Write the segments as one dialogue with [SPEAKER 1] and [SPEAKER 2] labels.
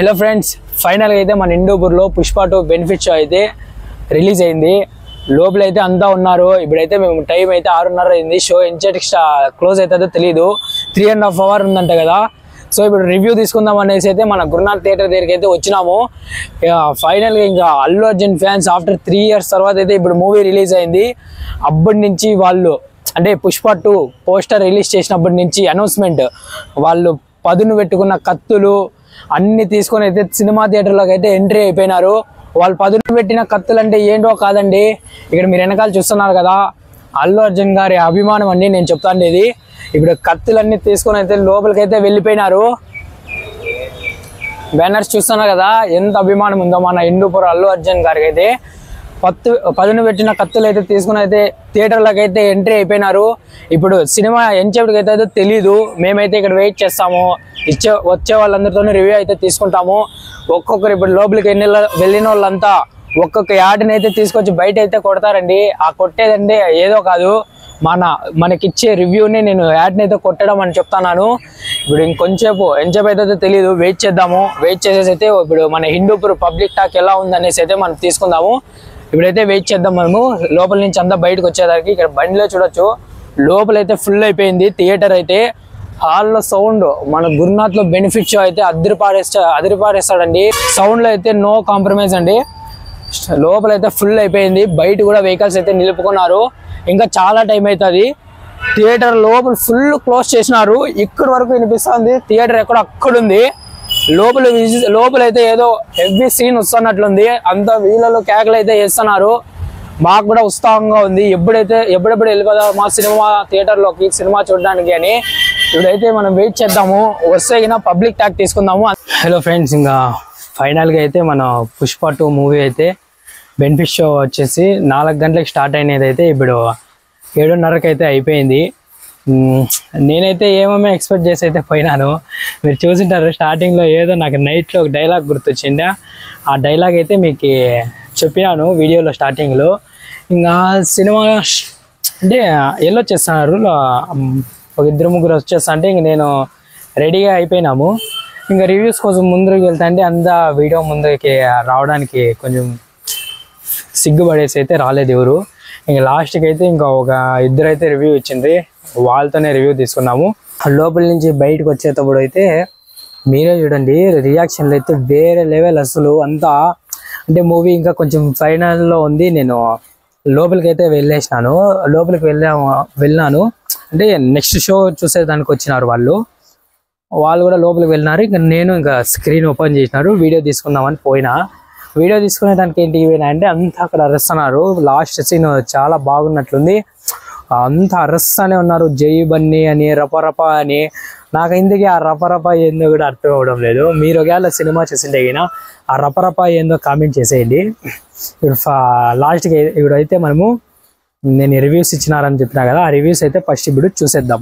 [SPEAKER 1] Hello friends, ఫైనల్గా అయితే మన హిందూపూర్లో పుష్ప 2 బెనిఫిట్ షో అయితే రిలీజ్ అయింది. లోపల అయితే అంతా ఉన్నారు. ఇప్పుడైతే మేము టైం అయితే 6:30 అయింది. షో ఎంచేటికి క్లోజ్ అవుతుందో తెలియదు. 3.5 hours ఉందంట కదా. సో ఇప్పుడు రివ్యూ తీసుకుందాం అనేసి అయితే మన గురునాథ్ థియేటర్ దగ్గరికి అయితే వచ్చినాము. ఫైనల్గా ఇంకా Allu Arjun fans after 3 years తర్వాత అయితే ఇప్పుడు మూవీ రిలీజ్ అయింది. అప్పటి నుంచి వాళ్ళు అంటే పుష్ప 2 పోస్టర్ రిలీజ్ చేసినప్పటి నుంచి అనౌన్స్మెంట్ వాళ్ళు పదును పెట్టుకున్న కత్తులు అన్ని తీసుకొని అయితే సినిమా థియేటర్లోకి అయితే ఎంట్రీ అయిపోయినారు. వాళ్ళు పదును పెట్టిన కత్తులు అంటే ఏంటో కాదండి, ఇక్కడ మీరు వెనకాల చూస్తున్నారు కదా, అల్లు అర్జున్ గారి అభిమానం అండి. నేను చెప్తాను ఇది. ఇప్పుడు కత్తులన్నీ తీసుకొని అయితే లోపలికైతే వెళ్ళిపోయినారు. బ్యానర్స్ చూస్తున్నారు కదా, ఎంత అభిమానం ఉందో మన హిందూపూర్ అల్లు అర్జున్ గారికి అయితే. పదును పెట్టిన కత్తులు అయితే తీసుకుని అయితే థియేటర్లోకి అయితే ఎంట్రీ అయిపోయినారు. ఇప్పుడు సినిమా ఎంచేపటికి అయితే తెలీదు. మేమైతే ఇక్కడ వెయిట్ చేస్తాము. వచ్చే వాళ్ళందరితో రివ్యూ అయితే తీసుకుంటాము. ఒక్కొక్కరు ఇప్పుడు లోపలికి వెళ్ళిన వాళ్ళంతా ఒక్కొక్క యాడ్ని అయితే తీసుకొచ్చి బయట అయితే కొడతారండి. ఆ కొట్టేదండి ఏదో కాదు, మనకిచ్చే రివ్యూని నేను యాడ్ని అయితే కొట్టడం అని చెప్తాను. ఇప్పుడు ఇంకొంచేపు ఎంచేపు అయితే తెలీదు, వెయిట్ చేద్దాము. వెయిట్ చేసేసి అయితే ఇప్పుడు మన హిందూపూర్ పబ్లిక్ టాక్ ఎలా ఉందనేసి అయితే మనం తీసుకుందాము. ఇప్పుడైతే వెయిట్ చేద్దాం మనము. లోపల నుంచి అంతా బయటకు వచ్చేదానికి ఇక్కడ బండిలో చూడొచ్చు, లోపలైతే ఫుల్ అయిపోయింది థియేటర్ అయితే. హాల్లో సౌండ్ మన గురునాథ్లో బెనిఫిట్ షో అయితే అదిరిపారేస్తాడండి. సౌండ్లో అయితే నో కాంప్రమైజ్ అండి. లోపలైతే ఫుల్ అయిపోయింది. బయట కూడా వెహికల్స్ అయితే నిలుపుకున్నారు. ఇంకా చాలా టైం అవుతుంది. థియేటర్ లోపల ఫుల్ క్లోజ్ చేసినారు. ఇక్కడ వరకు వినిపిస్తుంది. థియేటర్ ఎక్కడ అక్కడుంది. లోపలైతే ఏదో హెవీ సీన్ వస్తున్నట్లుంది. అంత వీళ్ళలో కేకలు అయితే వేస్తున్నారు. మాకు కూడా ఉత్సాహంగా ఉంది. ఎప్పుడెప్పుడు వెళ్ళిపోదాం మా సినిమా థియేటర్లోకి సినిమా చూడడానికి అని. ఇప్పుడైతే మనం వెయిట్ చేద్దాము. వస్తే పబ్లిక్ టాక్ తీసుకుందాము. హలో ఫ్రెండ్స్, ఇంకా ఫైనల్గా అయితే మన పుష్ప 2 మూవీ అయితే బెనిఫిట్ షో వచ్చేసి 4 గంటలకు స్టార్ట్ అయినది అయితే ఇప్పుడు 7:30కి అయితే అయిపోయింది. నేనైతే ఏమేమి ఎక్స్పెక్ట్ చేసి అయితే పోయినాను. మీరు చూసింటారు స్టార్టింగ్లో ఏదో నాకు నైట్లో ఒక డైలాగ్ గుర్తొచ్చింది. ఆ డైలాగ్ అయితే మీకు చెప్పినాను వీడియోలో స్టార్టింగ్లో. ఇంకా సినిమా అంటే వెళ్ళొచ్చేస్తున్నారు, ఒక 2-3 వచ్చేస్తా అంటే ఇంక నేను రెడీగా అయిపోయినాము. ఇంకా రివ్యూస్ కోసం ముందుకు వెళ్తా అంటే అంతా వీడియో ముందుకి రావడానికి కొంచెం సిగ్గుపడేసి అయితే రాలేదు ఎవరు. ఇంకా లాస్ట్కి అయితే ఇంకా ఒక 2 అయితే రివ్యూ ఇచ్చింది, వాళ్ళతోనే రివ్యూ తీసుకున్నాము. లోపల నుంచి బయటకు వచ్చేటప్పుడు అయితే మీరే చూడండి, రియాక్షన్లు అయితే వేరే లెవెల్. అసలు అంతా అంటే మూవీ ఇంకా కొంచెం ఫైనల్లో ఉంది. నేను లోపలికి అయితే లోపలికి వెళ్ళాను అంటే నెక్స్ట్ షో చూసేదానికి వచ్చినారు వాళ్ళు కూడా లోపలికి వెళ్ళినారు. ఇంకా నేను ఇంకా స్క్రీన్ ఓపెన్ చేసినారు, వీడియో తీసుకుందామని పోయినా. వీడియో తీసుకునే దానికి ఏంటి పోయినా అంటే అంతా అక్కడ అరుస్తున్నారు. లాస్ట్ సీన్ చాలా బాగున్నట్లుంది. అంతా అరుస్తూనే ఉన్నారు, జై బన్నీ అని, రపరప అని. నాకు ఇందుకే ఆ రపరప ఏందో కూడా అర్థం అవ్వడం లేదు. మీరు ఒకవేళ సినిమా చూసింటే అయినా ఆ రపరప ఏందో కామెంట్ చేసేయండి. ఇప్పుడు లాస్ట్కి ఇప్పుడైతే నేను రివ్యూస్ ఇచ్చినారని చెప్పినా కదా, ఆ రివ్యూస్ అయితే ఫస్ట్ ఇప్పుడు చూసేద్దాం.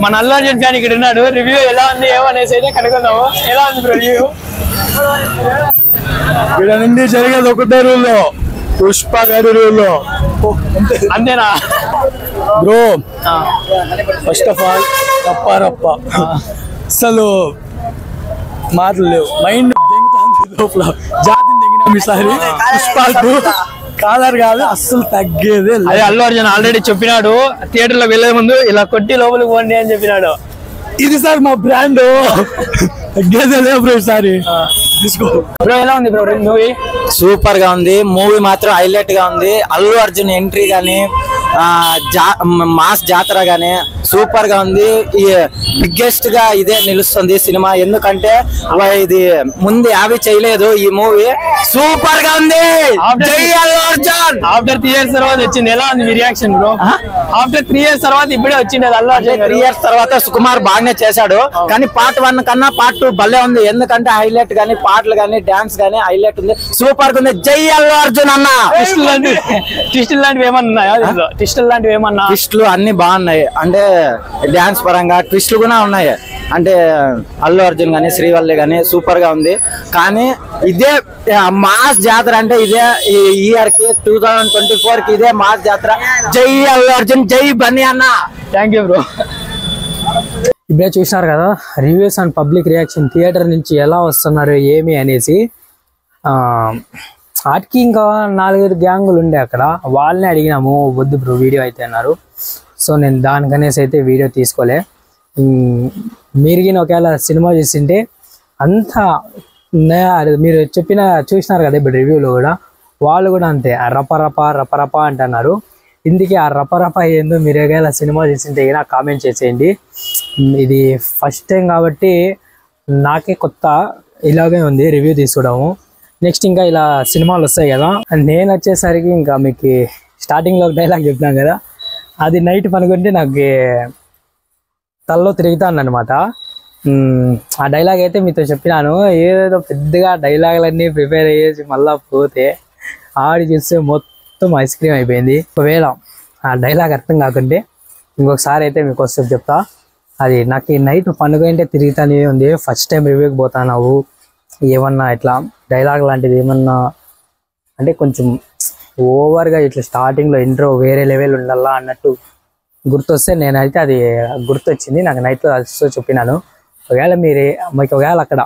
[SPEAKER 1] మన అల్లు అర్జున్ ఫ్యాన్ ఇక్కడ ఉన్నాడు. రివ్యూ ఎలా ఉంది ఏమనేసి అయితే కనుక్కుందాము. ఎలా ఉంది బ్రో రివ్యూ?
[SPEAKER 2] ఇక్కడ నుండి జరిగేది ఒకటే రూల్లో, పుష్ప గారి రూల్లో
[SPEAKER 1] అంతేనా
[SPEAKER 2] బ్రో? ఫస్ట్ ఆఫ్ ఆల్ రప్ప అసలు మాటలు లేవు, మైండ్ దెంగుతుంది లోపల. జాతిని దెంగినాం ఈసారి. పుష్పాలు కాలర్ కాదు అస్సలు తగ్గేదే.
[SPEAKER 1] అదే అల్లు అర్జున్ ఆల్రెడీ చెప్పినాడు, థియేటర్ లో వెళ్లే ముందు ఇలా కొట్టి లోపలికి పోండి అని చెప్పినాడు.
[SPEAKER 2] ఇది సార్ మా బ్రాండ్, తగ్గేదే లేదు బ్రో ఈసారి. తీసుకో
[SPEAKER 1] బ్రో. ఎలా ఉంది బ్రో మూవీ?
[SPEAKER 3] సూపర్ గా ఉంది. మూవీ మాత్రం హైలైట్ గా ఉంది. అల్లు అర్జున్ ఎంట్రీ గానీ, మాస్ జాతర గానీ సూపర్ గా ఉంది. బిగ్గెస్ట్ గా ఇదే నిలుస్తుంది సినిమా. ఎందుకంటే ఇది ముందు యాభై చేయలేదు ఈ మూవీ. సూపర్ గా ఉంది. జై అల్లు అర్జున్.
[SPEAKER 1] ఆఫ్టర్ 3 years తర్వాత వచ్చింది. ఎలా ఉంది మీ రియాక్షన్ బ్రో? ఆఫ్టర్ 3 years తర్వాత ఇప్పుడే వచ్చింది అల్లు అర్జున్.
[SPEAKER 3] 3 years తర్వాత సుకుమార్ బాగానే చేశాడు, కానీ పార్ట్ 1 కన్నా పార్ట్ 2 భలే ఉంది. ఎందుకంటే హైలైట్ గానీ, పాటలు గానీ, డాన్స్ గానీ హైలైట్ ఉంది. సూపర్ గా ఉంది. జై అల్లు అర్జున్ అన్న.
[SPEAKER 1] ట్విస్టులు లాంటివి ఏమన్నా? ట్విస్టులు లాంటివి ఏమన్నా?
[SPEAKER 3] ట్విస్టులు అన్ని బాగున్నాయి. అంటే డ్యాన్స్ పరంగా ట్విస్టులు కూడా ఉన్నాయి. అంటే అల్లు అర్జున్ గానీ, శ్రీవల్లి గానీ సూపర్ గా ఉంది. కానీ ఇదే మాస్ జాతర అంటే ఇదే ఈ ఇయర్ కి 2024 కి ఇదే మాస్ జాతర. జై అల్లు అర్జున్, జై బన్నీ అన్న.
[SPEAKER 1] Thank you bro. ఇప్పుడే చూసినారు కదా reviews and public reaction, theatre నుంచి ఎలా వస్తున్నారు ఏమి అనేసి. వాటికి ఇంకా 4-5 గ్యాంగులు ఉండే అక్కడ, వాళ్ళని అడిగినాము. వద్దు బ్రో వీడియో అయితే అన్నారు. సో నేను దానికనేసి అయితే వీడియో తీసుకోలే. మీరు ఒకవేళ సినిమా చూసింటే అంతా మీరు చూసినారు కదా ఇప్పుడు రివ్యూలో కూడా, వాళ్ళు కూడా అంతే రపరప అంటున్నారు. ఇందుకే ఆ రపరప ఏందో మీరు ఒకవేళ సినిమా చూసింటే అయినా కామెంట్ చేసేయండి. ఇది ఫస్ట్ టైం కాబట్టి నాకే కొత్త ఇలాగే ఉంది రివ్యూ తీసుకోవడము. నెక్స్ట్ ఇంకా ఇలా సినిమాలు వస్తాయి కదా, నేను వచ్చేసరికి ఇంకా మీకు స్టార్టింగ్లో ఒక డైలాగ్ చెప్పినాను కదా, అది నైట్ పనుకుంటే నాకు తలలో తిరుగుతానమాట. ఆ డైలాగ్ అయితే మీతో చెప్పినాను. ఏదేదో పెద్దగా డైలాగులన్నీ ప్రిపేర్ అయ్యేసి మళ్ళీ పోతే ఆడి చూస్తే మొత్తం ఐస్ క్రీమ్ అయిపోయింది. ఒకవేళ ఆ డైలాగ్ అర్థం కాకుంటే ఇంకొకసారి అయితే మీకు వస్తే చెప్తా. అది నాకు నైట్ పనుకుంటే తిరుగుతానే ఉంది. ఫస్ట్ టైం రివ్యూకి పోతాను. ఏమన్నా ఇట్లా డైలాగ్ లాంటిది ఏమన్నా అంటే కొంచెం ఓవర్గా ఇట్లా స్టార్టింగ్లో ఇంట్రో వేరే లెవెల్ ఉండాలా అన్నట్టు గుర్తొస్తే నేనైతే అది గుర్తొచ్చింది. నాకు నైట్లో అసలు చెప్పినాను. ఒకవేళ మీకు ఒకవేళ అక్కడ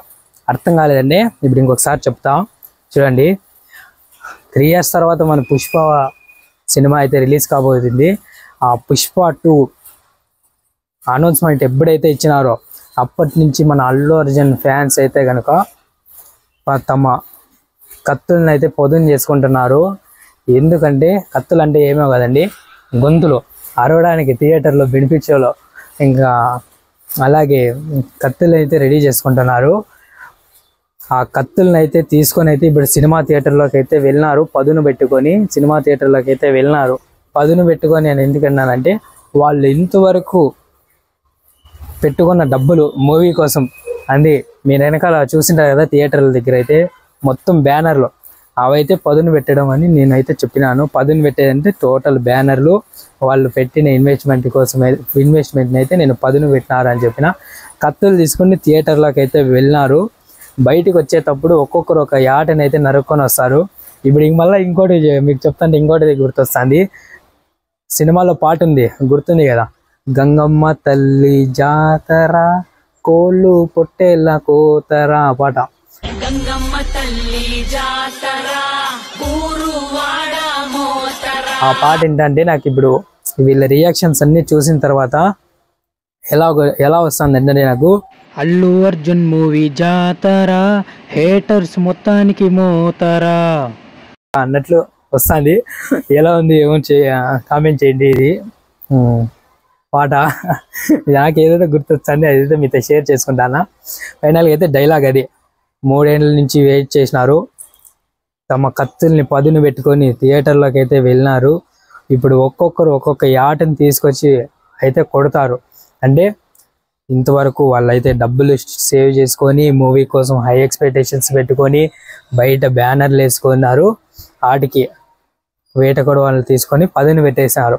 [SPEAKER 1] అర్థం కాలేదండి, ఇప్పుడు ఇంకొకసారి చెప్తా చూడండి. 3 years తర్వాత మన పుష్ప సినిమా అయితే రిలీజ్ కాబోతుంది. ఆ పుష్ప 2 అనౌన్స్మెంట్ ఎప్పుడైతే ఇచ్చినారో అప్పటి నుంచి మన అల్లు అర్జున్ ఫ్యాన్స్ అయితే కనుక తమ కత్తులను అయితే పొదును చేసుకుంటున్నారు. ఎందుకంటే కత్తులు అంటే ఏమో కదండి, గొంతులు అరవడానికి థియేటర్లో వినిపించేలో, ఇంకా అలాగే కత్తులు అయితే రెడీ చేసుకుంటున్నారు. ఆ కత్తులను అయితే తీసుకొని అయితే ఇప్పుడు సినిమా థియేటర్లోకి అయితే వెళ్ళినారు. పదును పెట్టుకొని సినిమా థియేటర్లోకి అయితే వెళ్ళినారు. పదును పెట్టుకొని నేను ఎందుకన్నానంటే, వాళ్ళు ఇంతవరకు పెట్టుకున్న డబ్బులు మూవీ కోసం అంది. మీరు వెనకాల చూసింటారు కదా థియేటర్ల దగ్గర అయితే మొత్తం బ్యానర్లు అవైతే పదును పెట్టడం అని నేనైతే చెప్పినాను. పదును పెట్టేదంటే టోటల్ బ్యానర్లు వాళ్ళు పెట్టిన ఇన్వెస్ట్మెంట్ని అయితే నేను పదును పెట్టినారు అని చెప్పిన. కత్తులు తీసుకుని థియేటర్లోకి అయితే వెళ్ళినారు. బయటికి వచ్చేటప్పుడు ఒక్కొక్కరు ఒక యాటని అయితే నరుక్కొని వస్తారు. ఇప్పుడు మళ్ళీ ఇంకోటి మీకు చెప్తాంటే ఇంకోటి గుర్తొస్తుంది. సినిమాలో పాట ఉంది గుర్తుంది కదా, గంగమ్మ తల్లి జాతర కోళ్ళు పొట్టేళ్ళ కోతరా పాట. ఆ పాట ఏంటంటే నాకు ఇప్పుడు వీళ్ళ రియాక్షన్స్ అన్ని చూసిన తర్వాత ఎలా వస్తుంది అంటే నాకు అల్లు అర్జున్ మూవీ జాతర హేటర్స్ మొత్తానికి మోతరా అన్నట్లు వస్తుంది. ఎలా ఉంది ఏమో కామెంట్ చేయండి. ఇది పాట నాకు ఏదైతే గుర్తొస్తుంది అదైతే మీతో షేర్ చేసుకుంటానా. ఫైనల్గా అయితే డైలాగ్ అది, 3 ఏళ్ళ నుంచి వెయిట్ చేసినారు. తమ కత్తుల్ని పదును పెట్టుకొని థియేటర్లోకి అయితే వెళ్ళినారు. ఇప్పుడు ఒక్కొక్కరు ఒక్కొక్క యాటని తీసుకొచ్చి అయితే కొడతారు. అంటే ఇంతవరకు వాళ్ళైతే డబ్బులు సేవ్ చేసుకొని మూవీ కోసం హై ఎక్స్పెక్టేషన్స్ పెట్టుకొని బయట బ్యానర్లు వేసుకున్నారు. వాటికి వేటకొడ వాళ్ళు తీసుకొని పదును పెట్టేశారు.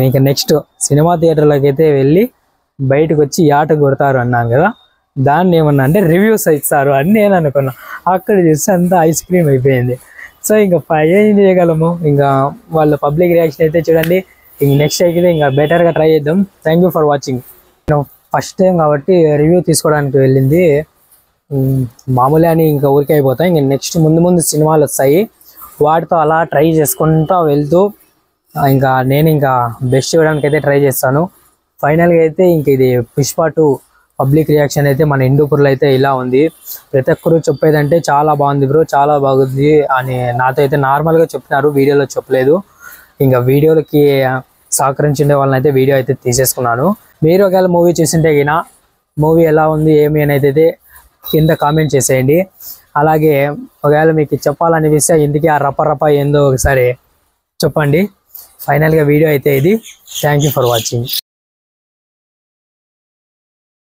[SPEAKER 1] ఇంకా నెక్స్ట్ సినిమా థియేటర్లోకి అయితే వెళ్ళి బయటకు వచ్చి ఆట కొడతారు అన్నాం కదా, దాన్ని ఏమన్నా అంటే రివ్యూస్ ఇస్తారు అని నేను అనుకున్నా. అక్కడ చూస్తే అంతా ఐస్ క్రీమ్ అయిపోయింది. సో ఇంకా ఏం చేయగలము, ఇంకా వాళ్ళ పబ్లిక్ రియాక్షన్ అయితే చూడండి. ఇంక నెక్స్ట్ అయితే ఇంకా బెటర్గా ట్రై చేద్దాం. Thank you for watching. First time కాబట్టి రివ్యూ తీసుకోవడానికి వెళ్ళింది, మామూలే అని ఇంకా ఊరికే అయిపోతాయి. ఇంక నెక్స్ట్ ముందు సినిమాలు వస్తాయి, వాటితో అలా ట్రై చేసుకుంటూ వెళ్తూ ఇంకా నేను ఇంకా బెస్ట్ ఇవ్వడానికి అయితే ట్రై చేస్తాను. ఫైనల్గా అయితే ఇంక ఇది పుష్ప 2 పబ్లిక్ రియాక్షన్ అయితే మన హిందూపూర్లో అయితే ఇలా ఉంది. ప్రతి ఒక్కరు చెప్పేదంటే చాలా బాగుంది బ్రో, చాలా బాగుంది అని నాతో అయితే నార్మల్గా చెప్పినారు, వీడియోలో చెప్పలేదు. ఇంకా వీడియోలకి సహకరించే వాళ్ళని అయితే వీడియో అయితే తీసేసుకున్నాను. మీరు ఒకవేళ మూవీ చూసింటే గినా మూవీ ఎలా ఉంది ఏమి అనేది అయితే కింద కామెంట్ చేసేయండి. అలాగే ఒకవేళ మీకు చెప్పాలనిపిస్తే ఇంటికి ఆ రప ఏందో ఒకసారి చెప్పండి. ఫైనల్గా వీడియో అయితే ఇది. Thank you for watching.